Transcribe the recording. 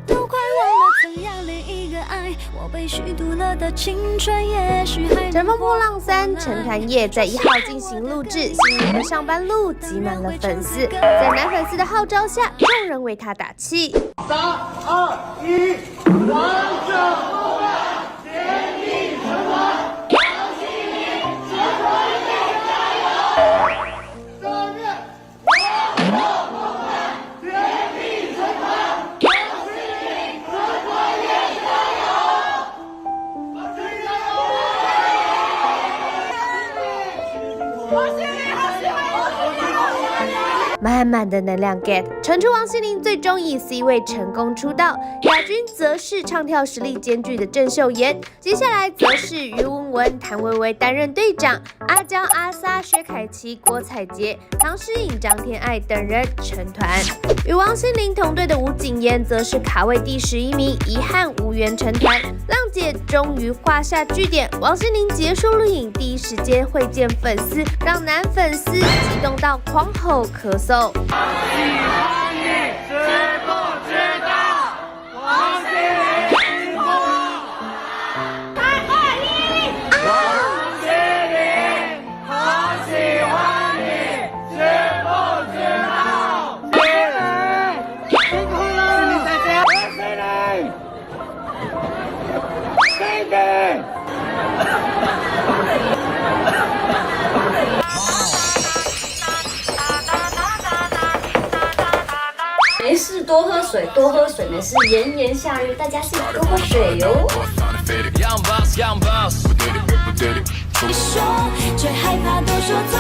都快忘了怎样恋一个爱，我被虚度了的青春也许还。《乘风破浪3》成团夜在1号进行录制，新年的上班路挤满了粉丝，在男粉丝的号召下，众人为他打气。3、2、1，完整梦伴，全力成团，王心凌，全团夜加油！3月，完整梦伴，全力成团，王心凌，全团夜加油！王心凌加油！王心凌，好喜欢王心凌，好喜欢你！满满的能量 get， 传出王心凌最终以 C 位成功出道，亚军则是唱跳实力兼具的郑秀妍，接下来则是于文文、谭维维担任队长，阿娇、阿 sa、薛凯琪、郭采洁、唐诗颖、张天爱等人成团。与王心凌同队的吴谨言则是卡位第11名，遗憾无缘成团。浪姐终于画下句点，王心凌结束录影，第一时间会见粉丝，让男粉丝激动到狂吼咳嗽。喜欢你，知不知道？王心凌辛苦了。3、2、1，王心凌，好喜欢你，知不知道？心凌辛苦了。王心凌，心凌。没事，多喝水，多喝水，没事。炎炎夏日，大家记得多喝水哟。说，却害怕都说错。